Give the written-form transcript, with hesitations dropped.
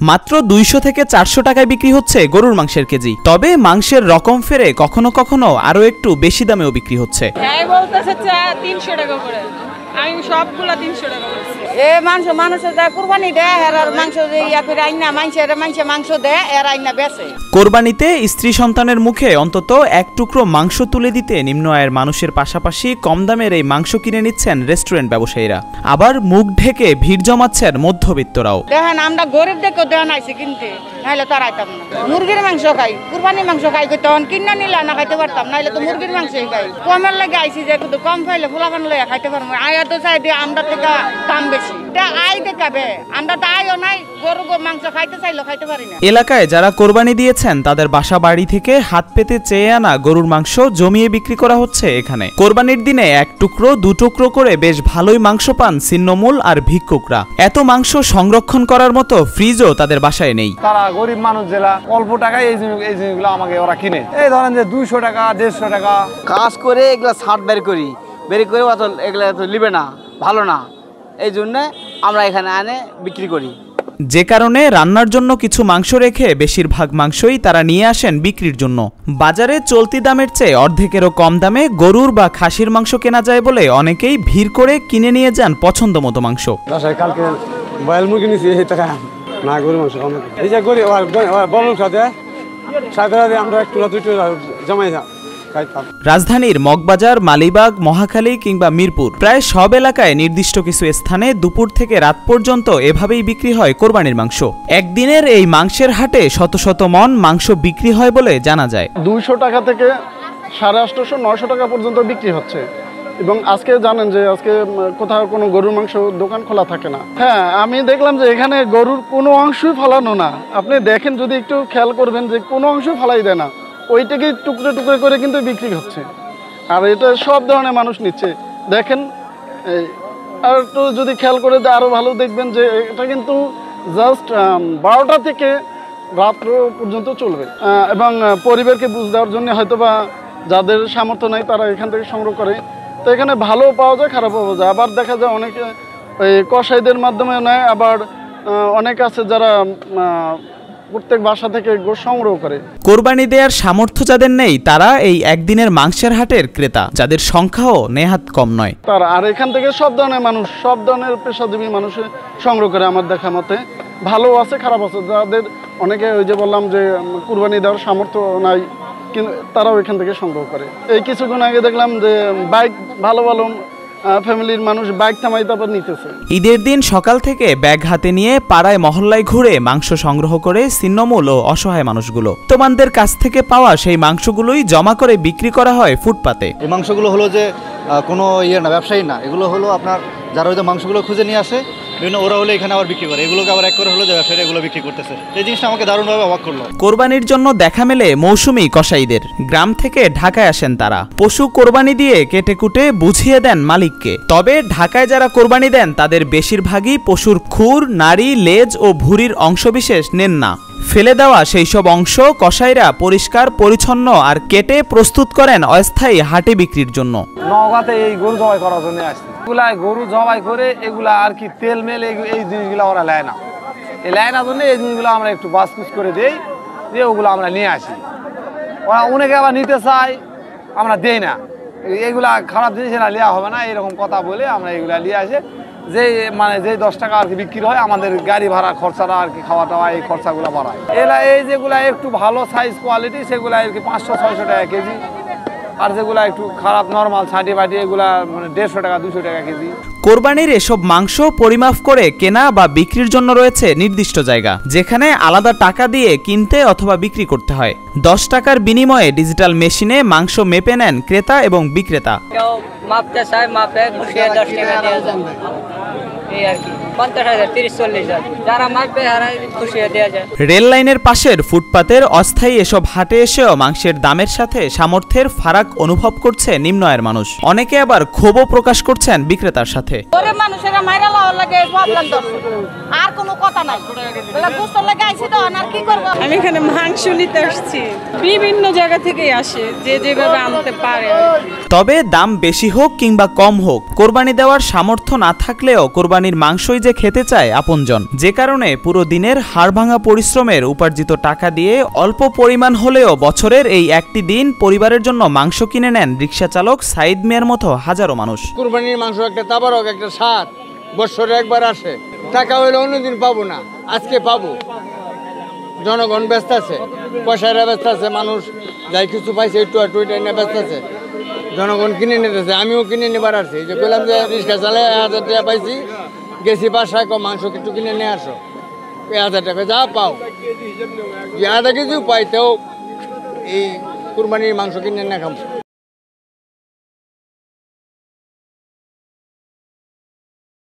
মাত্র 200 থেকে 400 টাকায় বিক্রি হচ্ছে গরুর মাংসের কেজি। তবে মাংসের রকম ফেরে কখনো কখনো আরো একটু বেশি দামেও বিক্রি হচ্ছে। হ্যাঁ বলতেছে 300 টাকা করে, আমি সবগুলা 300 টাকা বলছি। মানুষের কুরবানি দেয় আর মাংস ইয়া করে আইনা মাংস দেয় আর আইনা বেচে। কোরবানিতে স্ত্রী সন্তানের মুখে অন্তত এক টুকরো মাংস তুলে দিতে নিম্ন আয়ের মানুষের পাশাপাশি কম দামের এই মাংস কিনে নিচ্ছেন রেস্টুরেন্ট ব্যবসায়ীরা। আবার মুখ ঢেকে ভিড় জমাচ্ছেন মধ্যবিত্তরাও। দেখেন আমরা গরিব দেখো দেন আইছি কিনতে, নাইলে তো আইতাম না। মুরগির মাংস খাই, কুরবানির মাংস খাই, তখন কিনা নিলে না খাইতে পারতাম, নাইলে তো মুরগির মাংসই খাই। কমের লাগে আইছি যে কম খাইলে ফুলাবান লইয়া খাইতে পারবো। আয়া তো চাই দিয়ে আমরা থেকে দাম বেশি, আয় দেখাবে, আমরা তো আয়ও নাই, গরু মাংস খাইতে চাইলেও খাইতে পারি না। এলাকায় যারা কোরবানি দিয়েছেন তাদের বাসা বাড়ি থেকে হাত পেতে চেয়ে আনা গরুর মাংস জমিয়ে বিক্রি করা হচ্ছে এখানে। কোরবানির দিনে এক টুকরো দু টুকরো করে বেশ ভালোই মাংস পান ছিন্নমূল আর ভিক্ষুকরা। এত মাংস সংরক্ষণ করার মতো ফ্রিজও তাদের বাসায় নেই। তারা গরিব মানুষ জেলা অল্প টাকায় এই জিনিসগুলো আমাকে ওরা কিনে। এই ধরেন যে 200 টাকা 150 টাকা কাজ করে এগুলা ছাড় বের করে অত এগুলা তো লিবে না, ভালো না, এই জন্য আমরা এখানে আনে বিক্রি করি। যে কারণে রান্নার জন্য কিছু মাংস রেখে বেশিরভাগ মাংসই তারা নিয়ে আসেন বিক্রির জন্য। বাজারে চলতি দামের চেয়ে অর্ধেকেরও কম দামে গরুর বা খাসির মাংস কেনা যায় বলে অনেকেই ভিড় করে কিনে নিয়ে যান পছন্দ মতো মাংস। কালকে বয়েল মুরগি নিয়েছি এই টাকা না, গরু মাংস এই যে গরিব বড় সাথে আমরা একটু জমাই যা। রাজধানীর মগবাজার, মালিবাগ, মহাখালী কিংবা মিরপুর প্রায় সব এলাকায় নির্দিষ্ট কিছু স্থানে দুপুর থেকে রাত পর্যন্ত এভাবেই বিক্রি হয় কোরবানির মাংস। একদিনের এই মাংসের হাটে শত শত মন মাংস বিক্রি হয় বলে জানা যায়। 200 টাকা থেকে 850-900 টাকা পর্যন্ত বিক্রি হচ্ছে। এবং আজকে জানেন যে আজকে কোথাও কোনো গরুর মাংস দোকান খোলা থাকে না। হ্যাঁ, আমি দেখলাম যে এখানে গরুর কোনো অংশই ফালানো না। আপনি দেখেন, যদি একটু খেয়াল করবেন যে কোনো অংশই ফালাই দেয় না, ওইটাকে টুকরো টুকরো করে কিন্তু বিক্রি হচ্ছে। আর এটা সব ধরনের মানুষ নিচ্ছে। দেখেন, আর একটু যদি খেয়াল করে আরও ভালো দেখবেন যে এটা কিন্তু জাস্ট 12টা থেকে রাত্র পর্যন্ত চলবে। এবং পরিবারকে বুঝ দেওয়ার জন্য হয়তো বা যাদের সামর্থ্য নাই তারা এখান থেকে সংগ্রহ করে। তো এখানে ভালো পাওয়া যায়, খারাপ পাওয়া যায়। আবার দেখা যায় অনেকে ওই কসাইদের মাধ্যমে নেয়, আবার অনেক আছে যারা প্রত্যেক বাসা থেকে গোশত সংগ্রহ করে। কোরবানি দেওয়ার সামর্থ্য যাদের নেই তারা এই একদিনের মাংসের হাটের ক্রেতা, যাদের সংখ্যাও নেহাত কম নয়। আর এখান থেকে সব ধরনের মানুষ, সব ধরনের পেশাজীবী মানুষ সংগ্রহ করে। আমার দেখা মতে ভালো আছে, খারাপ আছে। যাদের অনেকে ওই যে বললাম যে কুরবানি দেওয়ার সামর্থ্য নাই, কিন্তু তারাও এখান থেকে সংগ্রহ করে। এই কিছুক্ষণ আগে দেখলাম যে বাইক ভালো ভালো ফ্যামিলির মানুষ বাইক থামাই তারপর নিতেছে। ঈদের দিন সকাল থেকে ব্যাগ হাতে নিয়ে পাড়ায় মহল্লায় ঘুরে মাংস সংগ্রহ করে ছিন্নমূল ও অসহায় মানুষগুলো। তোমাদের কাছ থেকে পাওয়া সেই মাংসগুলোই জমা করে বিক্রি করা হয় ফুটপাতে। এই মাংসগুলো হলো যে কোনো না, ব্যবসায়ী না, এগুলো হলো আপনার যারা ওই মাংসগুলো খুঁজে নিয়ে আসে বিভিন্ন, ওরা হলে এখানে আবার বিক্রি করে। এগুলোকে আবার এক করে হলো যে ব্যবসায়ীরা এগুলো বিক্রি করতেছে। এই জিনিসটা আমাকে দারুণভাবে অবাক করলো। কোরবানির জন্য দেখা মেলে মৌসুমী কসাইদের। গ্রাম থেকে ঢাকায় আসেন তারা, পশু কোরবানি দিয়ে কেটে কুটে বুঝিয়ে দেন মালিককে। তবে ঢাকায় যারা কোরবানি দেন তাদের বেশিরভাগই পশুর খুর, নাড়ি, লেজ ও ভুঁড়ির অংশবিশেষ নেন না। ফেলে দেওয়া সেই সব অংশ কসাইরা পরিষ্কার পরিচ্ছন্ন আর কেটে প্রস্তুত করেন অস্থায়ী হাটে বিক্রির জন্য। নওগাঁতে এই গরু জবাই করার জন্য আসছে। এগুলা গরু জবাই করে এগুলা আর কি তেল মেল এই জিনিসগুলো ওরা নেয় না। এই নেয় না জন্য এই জিনিসগুলো আমরা একটু বাসকুচ করে দেই, দিয়ে ওগুলো আমরা নিয়ে আসি। ওরা অনেকে আবার নিতে চায়, আমরা দেই না। এগুলা খারাপ জিনিস এরা নেওয়া হবে না, এরকম কথা বলে আমরা এগুলা নিয়ে আসে। যে মানে যে 10 টাকা আর কি বিক্রি হয়, আমাদের গাড়ি ভাড়া খরচাটা আর কি, খাওয়া টাওয়া এই খরচাগুলো বাড়ায়। এরা এই যেগুলা একটু ভালো সাইজ কোয়ালিটি সেগুলো আর কি 500-600 টাকা কেজি। আর যেগুলা একটু খারাপ নর্মাল ছাঁটি বাটি এগুলা মানে 150 টাকা 200 টাকা কেজি। কোরবানির এসব মাংস পরিমাপ করে কেনা বা বিক্রির জন্য রয়েছে নির্দিষ্ট জায়গা, যেখানে আলাদা টাকা দিয়ে কিনতে অথবা বিক্রি করতে হয়। 10 টাকার বিনিময়ে ডিজিটাল মেশিনে মাংস মেপে নেন ক্রেতা এবং বিক্রেতা। মাপতে চাই, মাপে 10 টাকা দেওয়া যায়। এই আর কি 50,000, 30-40,000 যারা মাপবে হারাই খুশি দেওয়া যায়। রেল লাইনের পাশের ফুটপাতের অস্থায়ী এসব হাটে এসেও মাংসের দামের সাথে সামর্থ্যের ফারাক অনুভব করছে নিম্ন আয়ের মানুষ। অনেকে আবার ক্ষোভও প্রকাশ করছেন বিক্রেতার সাথে। গরিব মানুষেরা মাইরা লাও লাগে প্রবলেম তো আর কোনো কথা নাই, বলে গোশত লাগে আইছি তো আর কি করব। আমি এখানে মাংস নিতে আসছি, বিভিন্ন জায়গা থেকে আসে, যে যেভাবে আনতে পারে। তবে দাম বেশি হোক কিংবা কম হোক, কোরবানি দেওয়ার সামর্থ্য না থাকলেও কোরবানির মাংসই মাংসই যে খেতে চায় আপনজন, যে কারণে পুরো দিনের হাড়ভাঙা পরিশ্রমের উপার্জিত টাকা দিয়ে অল্প পরিমাণ হলেও বছরের এই একটি দিন পরিবারের জন্য মাংস কিনে নেন রিক্সা চালক সাইদ মিয়ার মতো হাজারো মানুষ। কুরবানির মাংস একটা তাবারক, একটা স্বাদ, বছরে একবার আসে। টাকা হইলে অন্যদিন পাবো না, আজকে পাবো। জনগণ ব্যস্ত আছে, পয়সারা ব্যস্ত আছে, মানুষ যাই কিছু পাইছে একটু একটু এটা নিয়ে ব্যস্ত আছে, জনগণ কিনে নিতেছে। আমিও কিনে নেবার আসছি, যে বললাম যে রিক্সা চালে 1000 টাকা পাইছি, গেছি বাসায় মাংস কিছু কিনে নিয়ে আসো, 1000 টাকা যা পাও, যে আধা কেজিও পাইতেও এই কুরবানির মাংস কিনে না খাবো।